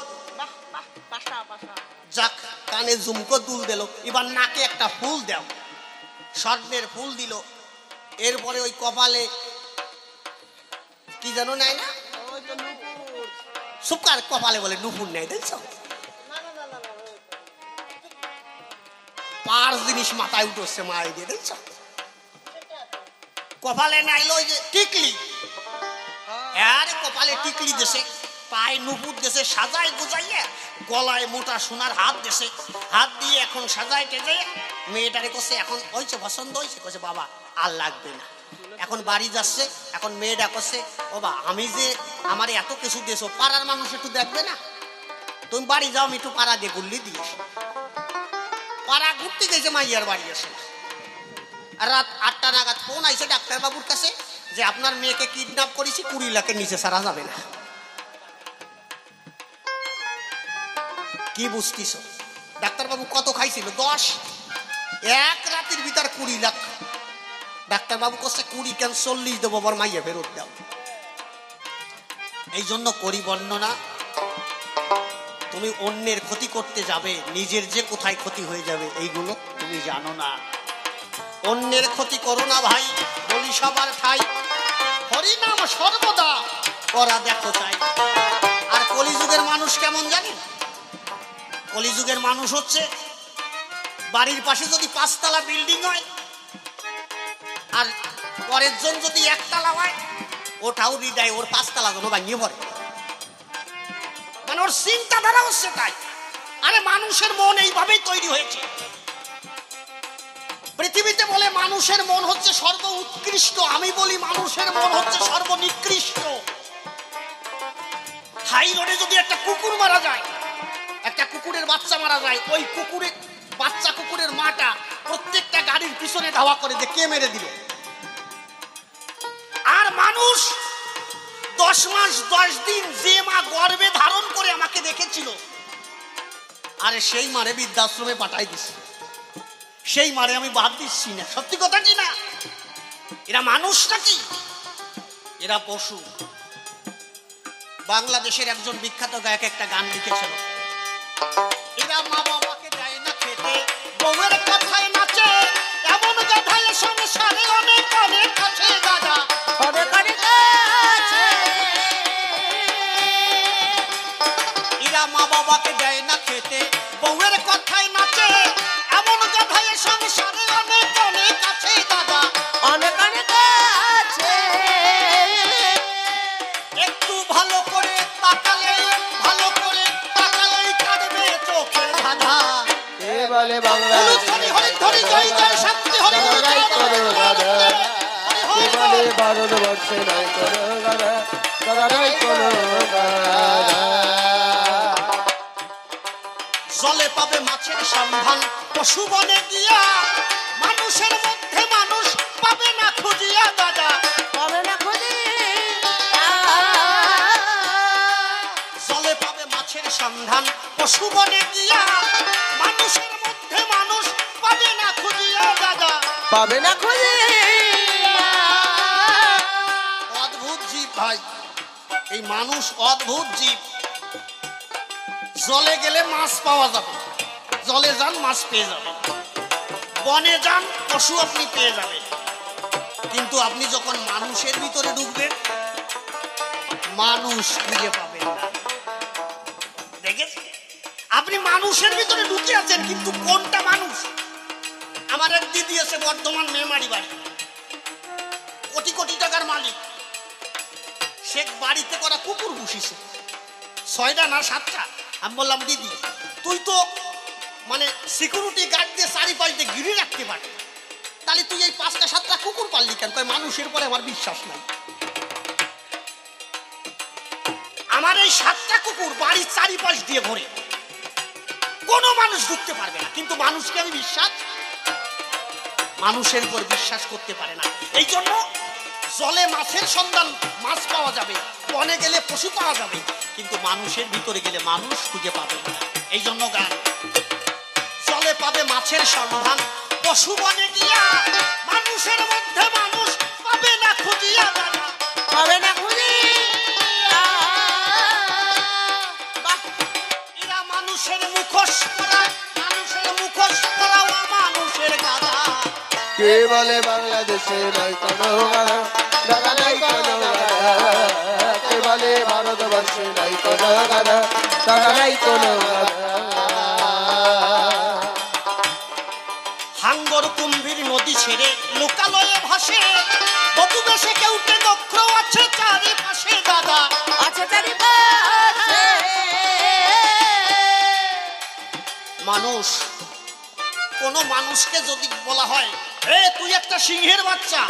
যাক, কানে ঝুমকো দুল দিল। এবার নাকে একটা ফুল দাও, স্বর্ণের ফুল দিল। এরপরে ওই কপালে কি যেন নেয় না, সুপার কপালে বলে নুপুর নেয়, দেখছ? পার জিনিস মাথায় উঠছে মায়ের দিয়ে, দেখছ? কপালে নাইলো ওই যে টিকলি, আরে কপালে টিকলি দেশে, পায়ে নুপুর দেশে, সাজায় গুজাইয়া গলায় মোটা সোনার হাত দেশে। হাত দিয়ে এখন সাজায় টেজে মেয়েটারে করছে। এখন হয়েছে পছন্দ হয়েছে, কছে বাবা আর লাগবে না। এখন বাড়ি যাচ্ছে। এখন মেয়েটা করছে, ও বা আমি যে আমার এত কিছু দিয়েছো, পাড়ার মানুষ একটু দেখবে না? তুমি বাড়ি যাও, আমি একটু পাড়া দিয়ে গুল্লি দিয়েছি। পাড়া ঘুরতে গেছে, মাইয়ার বাড়ি আসে। আর রাত 8টা নাগাদ ফোন আইছে ডাক্তারবাবুর কাছে যে আপনার মেয়েকে কিডন্যাপ করেছি, 20 লাখের নিচে ছাড়া যাবে না। কি বুঝতিস? ডাক্তারবাবু কত খাইছিল? 10। এক রাতের ভিতর 20 লাখ। ডাক্তারবাবু করছে 20 কেন 40 দেবো, বর মাইয়া ফেরত দাও। এই জন্য করি বর্ণনা, তুমি অন্যের ক্ষতি করতে যাবে, নিজের যে কোথায় ক্ষতি হয়ে যাবে এইগুলো তুমি জানো না। অন্যের ক্ষতি করো না ভাই, বলি সবার ঠাই। হরিনাম সর্বদা করা দেখো চাই। আর কলিযুগের মানুষ কেমন জানেন? কলিযুগের মানুষ হচ্ছে, বাড়ির পাশে যদি 5 তলা বিল্ডিং হয় আর পরের জন যদি 1 তলা হয়, ওটাও হৃদয় ওর 5 তলা যেন ভাঙিয়ে পড়ে। মানে ওর চিন্তাধারা হচ্ছে তাই। আরে মানুষের মন এইভাবেই তৈরি হয়েছে। পৃথিবীতে বলে মানুষের মন হচ্ছে সর্ব উৎকৃষ্ট, আমি বলি মানুষের মন হচ্ছে সর্বনিকৃষ্ট। হাই রোডে যদি একটা কুকুর মারা যায়, একটা কুকুরের বাচ্চা মারা যায়, ওই কুকুরের বাচ্চা কুকুরের মাটা প্রত্যেকটা গাড়ির পিছনে ধাওয়া করে যে কে মেরে দিল। আর মানুষ 10 মাস 10 দিন যে মা গর্ভে ধারণ করে আমাকে দেখেছিল, আরে সেই মারে বৃদ্ধাশ্রমে পাঠাই দিছে, সেই মারে আমি বাদ দিচ্ছি না। সত্যি কথা কি না? এরা মানুষ নাকি? এরা পশু। বাংলাদেশের একজন বিখ্যাত গায়ক একটা গান লিখেছিল, এরা মা বাবাকে দেয় না খেতে, বউয়ের কথায় নাচে, এমন গাধায় সংসারে অনেক অনেক আছে দাদা। এরা মা বাবাকে দেয় না খেতে, বউয়ের কথায় নাচে, এমন গাধায় সংসারে অনেক অনেক আছে দাদা। অনেক অনেক আছে। একটু ভালো করে তাকালে, ভালো করে তাকালেই কাটবে চোখের ধাঁধা। কে বলে বাংলা হরি হরি হরি জয় জয় শান্তি হরি হরি নাই কোনো গাধা, কে বলে হরি। ভারতবর্ষে নাই কোনো গাধা, দাদা নাই কোনো গাধা। জলে পাবে মাছের সন্ধান, পশু বনে গিয়া, মানুষের মধ্যে মানুষ পাবে না খুঁজিয়া দাদা। হবে না খুঁজি। জলে পাবে মাছের সন্ধান, পশু বনে গিয়া, মানুষের মধ্যে মানুষ পাবে না খুঁজিয়া দাদা। পাবে না খুঁজি। অদ্ভুত জীব ভাই, এই মানুষ অদ্ভুত জীব। জলে গেলে মাছ পাওয়া যাবে, জলে যান মাছ পেয়ে যাবে, বনে যান পশু আপনি পেয়ে যাবেন। কিন্তু আপনি যখন মানুষের ভিতরে ঢুকবেন, মানুষ খুঁজে পাবেন না। দেখেছেন? আপনি মানুষের ভিতরে ঢুকে আছেন, কিন্তু কোনটা মানুষ? আমার এক দিদি আছে বর্ধমান মেমারি বাড়ি, কোটি কোটি টাকার মালিক। সে বাড়িতে করা কুকুর পুষিছে, 6টা না 7টা। আমি বললাম দিদি তুই তো মানে সিকিউরিটি গার্ড দিয়ে চারিপাশ দিয়ে ঘিরে রাখতে পারবি, তাহলে তুই এই 5টা 7টা কুকুর পাললি কেন? কয় মানুষের পরে আমার বিশ্বাস নাই। আমার এই 7টা কুকুর বাড়ির চারিপাশ দিয়ে ঘোরে, কোনো মানুষ ঢুকতে পারবে না, কিন্তু মানুষকে আমি বিশ্বাস, মানুষের উপর বিশ্বাস করতে পারে না। এই জন্য জলে মাছের সন্ধান, মাছ পাওয়া যাবে, বনে গেলে পশু পাওয়া যাবে, কিন্তু মানুষের ভিতরে গেলে মানুষ খুঁজে পাবে না। এই জন্য গান, জলে পাবে মাছের সন্ধান, পশু বনে গিয়া মানুষের মধ্যে মানুষ পাবে না খুঁজিয়া দাদা। পাবে না খুঁজিয়া। বাহ, এরা মানুষের মুখোশ পরা, মানুষের মুখোশ পরা ও মানুষের গাদা। কে বলে বাংলাদেশে নাই কোনো গাধা, দাদা নাই কোনো গাধা। কে বলে ভারতবর্ষে নাই কোনো গাধা, দাদা নাই কোনো গাধা। হাঙ্গর কুম্ভীর নদী ছেড়ে লোকালয়ে ভাসে, বধু বেশে কেউটে দক্ষ আছে চারিপাশে দাদা। আছে চারিপাশে। মানুষ, কোন মানুষকে যদি বলা হয় এ তুই একটা সিংহের বাচ্চা,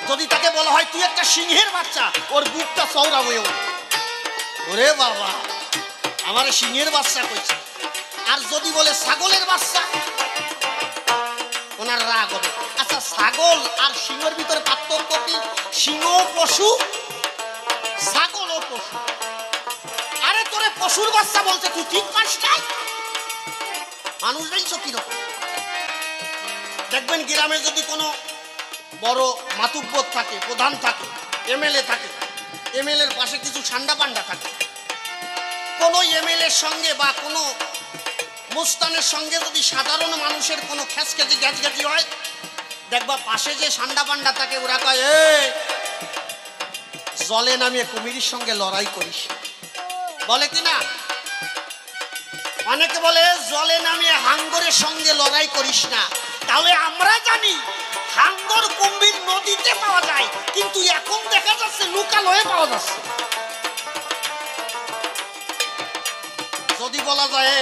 যদি তাকে বলা হয় তুই একটা সিংহের বাচ্চা, ওর বুকটা চওড়া হয়ে ওঠে, ওরে বাবা আমার সিংহের বাচ্চা কইছে। আর যদি বলে ছাগলের বাচ্চা, ওনার রাগ হবে। আচ্ছা ছাগল আর সিংহের ভিতরে পার্থক্য কি? সিংহ পশু, ছাগল ও পশু। আরে তোরে পশুর বাচ্চা বলতে তুই ঠিক পাস নাই? মানুষ দেখছো কিরকম? দেখবেন গ্রামে যদি কোনো বড় মাতুব্বর থাকে, প্রধান থাকে, এমএলএ থাকে, এমএলএর পাশে কিছু ঠান্ডা পান্ডা থাকে, কোনো এমএলএর সঙ্গে বা কোনো মুস্তানের সঙ্গে যদি সাধারণ মানুষের কোনো খ্যাচখ্যাচি গ্যাচগ্যাচি হয়, দেখবা পাশে যে ঠান্ডা পান্ডা থাকে ওরা কয় এই জলে নামিয়ে কুমিরের সঙ্গে লড়াই করিস, বলে কি না? অনেকে বলে জলে নামিয়ে হাঙ্গরের সঙ্গে লড়াই করিস না। তাহলে আমরা জানি হাঙ্গর কুম্ভীর নদীতে পাওয়া যায়, কিন্তু এখন দেখা যাচ্ছে লোকালয়ে পাওয়া যাচ্ছে। যদি বলা যায়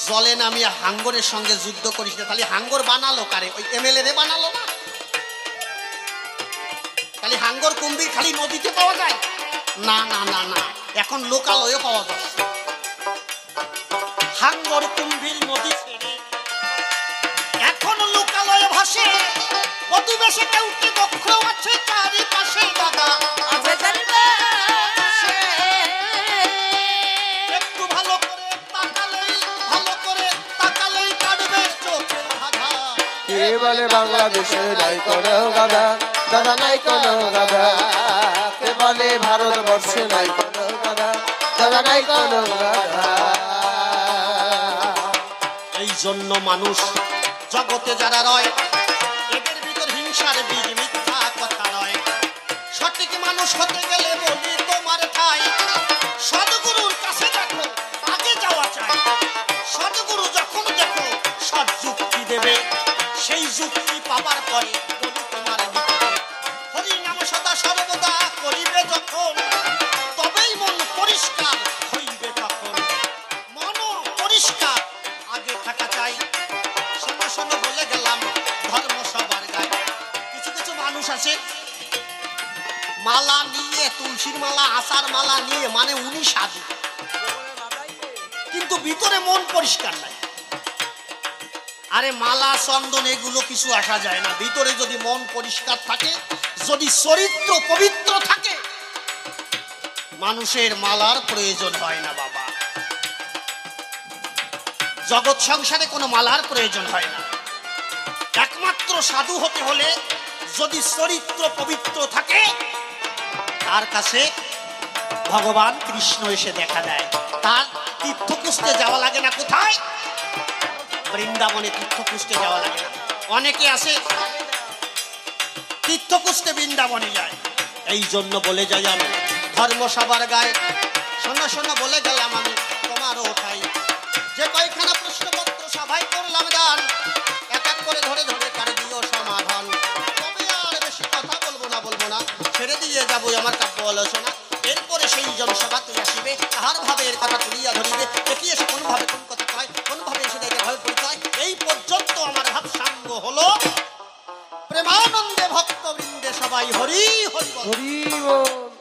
জলে নামিয়ে হাঙ্গরের সঙ্গে যুদ্ধ করিস না, তাহলে হাঙ্গর বানালো কারে? ওই এমএলএ রে বানালো না? তাহলে হাঙ্গর কুম্ভীর খালি নদীতে পাওয়া যায়? না না না না, এখন লোকালয়ে পাওয়া যাচ্ছে। হাঙ্গর কুম্ভীর নদী ছেড়ে এখন লোকালয়ে ভাসে, বধু বেশে কেউটে দক্ষ আছে চারিপাশে দাদা। আছে চারিপাশে। একটু ভালো করে তাকালেই, ভালো করে তাকালেই কাটবে চোখের বাধা। কে বলে বাংলাদেশে নাই কোনো গাধা, দাদা নাই কোনো গাধা। কে বলে ভারতবর্ষে নাই কোনো গাধা, দাদা নাই কোনো গাধা। এই জন্য মানুষ জগতে যারা রয়, এদের ভিতর হিংসার বীজ, মিথ্যা কথা নয়। সঠিক মানুষ হতে গেলে বলি তোমার ঠাই সদ্গুরুর কাছে দেখো, আগে যাওয়া চাই। সদ্গুরু যখন দেখো সৎ যুক্তি দেবে, সেই যুক্তি পাবার পরে বলি তোমার ভিতরে হরি নাম সদা সর্বদা করিবে যখন, তবেই মন পরিষ্কার হইবে তখন। মন পরিষ্কার আগে থাকা চাই। শোনো শোনো বলে গেলাম ধর্ম সবার গায়ে। কিছু কিছু মানুষ আছে মালা নিয়ে, তুলসীর মালা, আচার মালা নিয়ে, মানে উনি সাধু, কিন্তু ভিতরে মন পরিষ্কার নাই। আরে মালা চন্দন এগুলো কিছু আসা যায় না, ভিতরে যদি মন পরিষ্কার থাকে, যদি চরিত্র পবিত্র থাকে, মানুষের মালার প্রয়োজন হয় না বাবা। জগৎ সংসারে কোনো মালার প্রয়োজন হয় না। একমাত্র সাধু হতে হলে যদি চরিত্র পবিত্র থাকে, তার কাছে ভগবান কৃষ্ণ এসে দেখা দেয়। তার তীর্থ খুঁজতে যাওয়া লাগে না। কোথায়? বৃন্দাবনে তীর্থ খুঁজতে যাওয়া লাগে না। অনেকে আসে তীর্থ খুঁজতে বৃন্দাবনে যায়। এই জন্য বলে যাই আমি ধর্ম সবার গায়ে। শোনো শোনো বলে গেলাম আমি তোমারও ঠাই। যে কয়খানা প্রশ্নপত্র সভায় করলাম দান, এক এক করে ধরে ধরে তার দিও সমাধান। তবে আর বেশি কথা বলবো না, ছেড়ে দিয়ে যাবো আমার কাব্য আলোচনা। এরপরে সেই জনসভা তুই আসিবে, তাহার ভাবে এর কথা তুলিয়া ধরিবে। দেখি এসে কোন ভাবে কোন কথা কয়, কোন ভাবে এসে দেখে ভাবে পরিচয়। এই পর্যন্ত আমার ভাব সাঙ্গ হলো। প্রেমানন্দে ভক্তবৃন্দে সবাই হরি হরি বল। হরি বল।